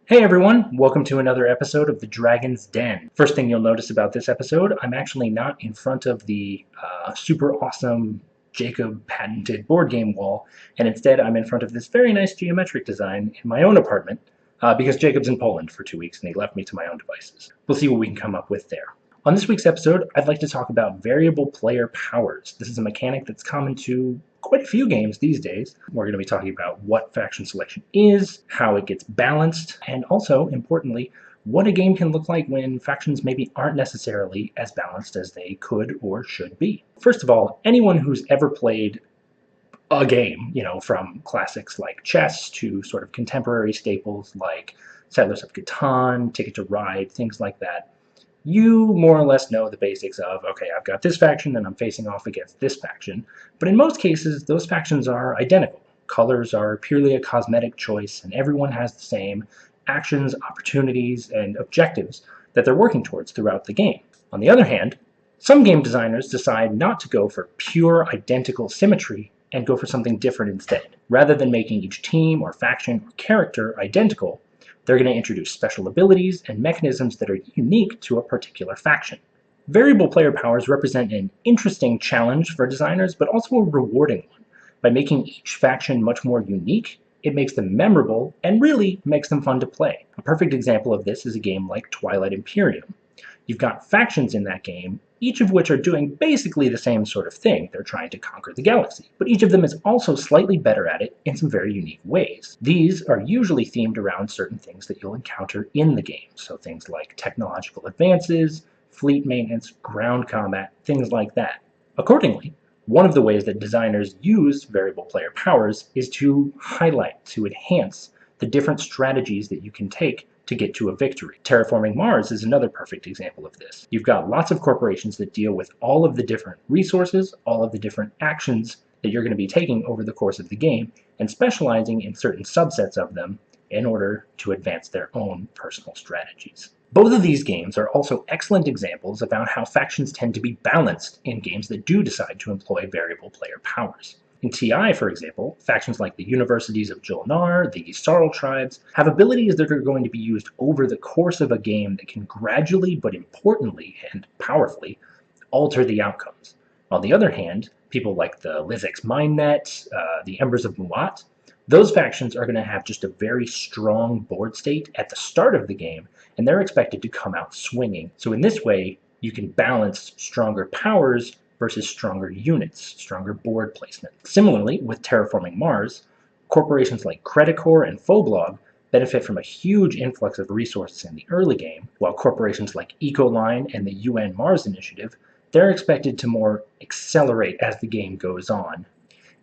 Hey everyone, welcome to another episode of The Dragon's Den. First thing you'll notice about this episode, I'm actually not in front of the super awesome Jacob patented board game wall, and instead I'm in front of this very nice geometric design in my own apartment because Jacob's in Poland for 2 weeks and he left me to my own devices. We'll see what we can come up with there. On this week's episode, I'd like to talk about variable player powers. This is a mechanic that's common to quite a few games these days. We're going to be talking about what faction selection is, how it gets balanced, and also, importantly, what a game can look like when factions maybe aren't necessarily as balanced as they could or should be. First of all, anyone who's ever played a game, from classics like chess to sort of contemporary staples like Settlers of Catan, Ticket to Ride, things like that, you more or less know the basics of, okay, I've got this faction and I'm facing off against this faction, but in most cases, those factions are identical. Colors are purely a cosmetic choice, and everyone has the same actions, opportunities, and objectives that they're working towards throughout the game. On the other hand, some game designers decide not to go for pure identical symmetry and go for something different instead. Rather than making each team or faction or character identical, they're going to introduce special abilities and mechanisms that are unique to a particular faction. Variable player powers represent an interesting challenge for designers, but also a rewarding one. By making each faction much more unique, it makes them memorable and really makes them fun to play. A perfect example of this is a game like Twilight Imperum. You've got factions in that game, each of which are doing basically the same sort of thing. They're trying to conquer the galaxy, but each of them is also slightly better at it in some very unique ways. These are usually themed around certain things that you'll encounter in the game, so things like technological advances, fleet maintenance, ground combat, things like that. Accordingly, one of the ways that designers use variable player powers is to highlight, to enhance the different strategies that you can take to get to a victory. Terraforming Mars is another perfect example of this. You've got lots of corporations that deal with all of the different resources, all of the different actions that you're going to be taking over the course of the game, and specializing in certain subsets of them in order to advance their own personal strategies. Both of these games are also excellent examples about how factions tend to be balanced in games that do decide to employ variable player powers. In TI, for example, factions like the Universities of Jolnar, the Sarl tribes, have abilities that are going to be used over the course of a game that can gradually but importantly and powerfully alter the outcomes. On the other hand, people like the Lizix Mindnet, the Embers of Muat, those factions are going to have just a very strong board state at the start of the game, and they're expected to come out swinging. So in this way, you can balance stronger powers versus stronger units, stronger board placement. Similarly, with Terraforming Mars, corporations like Credicore and Foblog benefit from a huge influx of resources in the early game, while corporations like Ecoline and the UN Mars Initiative, they're expected to more accelerate as the game goes on.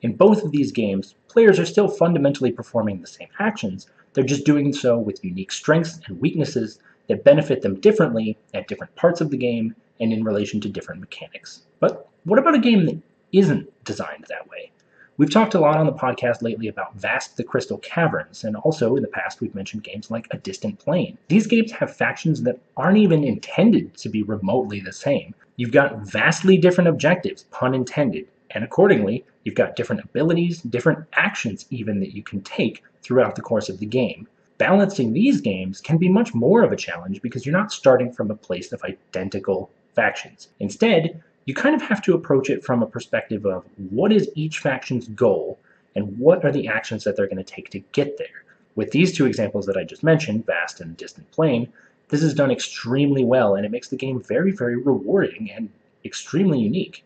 In both of these games, players are still fundamentally performing the same actions, they're just doing so with unique strengths and weaknesses that benefit them differently at different parts of the game and in relation to different mechanics. But what about a game that isn't designed that way? We've talked a lot on the podcast lately about Vast the Crystal Caverns, and also in the past we've mentioned games like A Distant Plane. These games have factions that aren't even intended to be remotely the same. You've got vastly different objectives, pun intended, and accordingly, you've got different abilities, different actions even that you can take throughout the course of the game. Balancing these games can be much more of a challenge because you're not starting from a place of identical factions. Instead, you kind of have to approach it from a perspective of what is each faction's goal and what are the actions that they're going to take to get there. With these two examples that I just mentioned, Vast and Distant Plane, this is done extremely well and it makes the game very, very rewarding and extremely unique.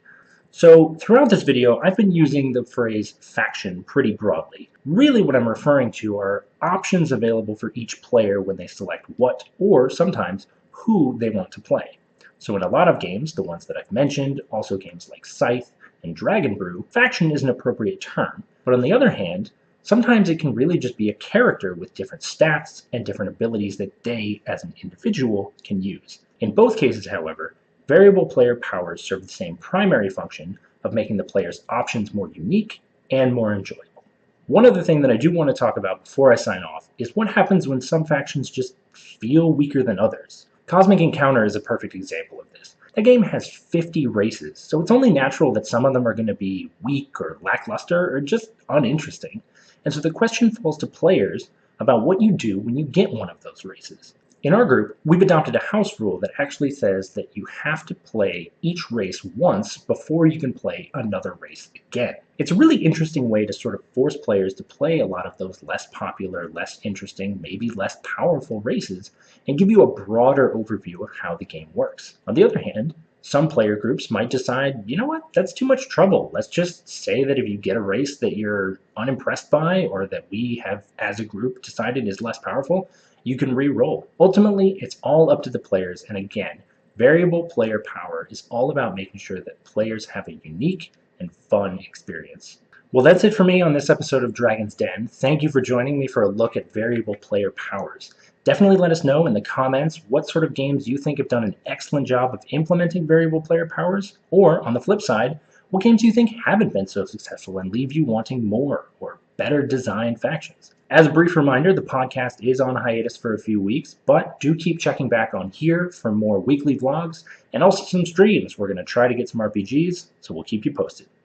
So throughout this video, I've been using the phrase faction pretty broadly. Really what I'm referring to are options available for each player when they select what, or sometimes who they want to play. So in a lot of games, the ones that I've mentioned, also games like Scythe and Dragon Brew, faction is an appropriate term. But on the other hand, sometimes it can really just be a character with different stats and different abilities that they, as an individual, can use. In both cases, however, variable player powers serve the same primary function of making the player's options more unique and more enjoyable. One other thing that I do want to talk about before I sign off is what happens when some factions just feel weaker than others. Cosmic Encounter is a perfect example of this. The game has 50 races, so it's only natural that some of them are going to be weak or lackluster or just uninteresting. And so the question falls to players, about what you do when you get one of those races. In our group, we've adopted a house rule that actually says that you have to play each race once before you can play another race again. It's a really interesting way to sort of force players to play a lot of those less popular, less interesting, maybe less powerful races, and give you a broader overview of how the game works. On the other hand, some player groups might decide, you know what, that's too much trouble. Let's just say that if you get a race that you're unimpressed by or that we have as a group decided is less powerful, you can re-roll. Ultimately, it's all up to the players, and again, variable player power is all about making sure that players have a unique and fun experience. Well, that's it for me on this episode of Dragon's Den. Thank you for joining me for a look at variable player powers. Definitely let us know in the comments what sort of games you think have done an excellent job of implementing variable player powers, or on the flip side, what games you think haven't been so successful and leave you wanting more or better designed factions. As a brief reminder, the podcast is on hiatus for a few weeks, but do keep checking back on here for more weekly vlogs and also some streams. We're going to try to get some RPGs, so we'll keep you posted.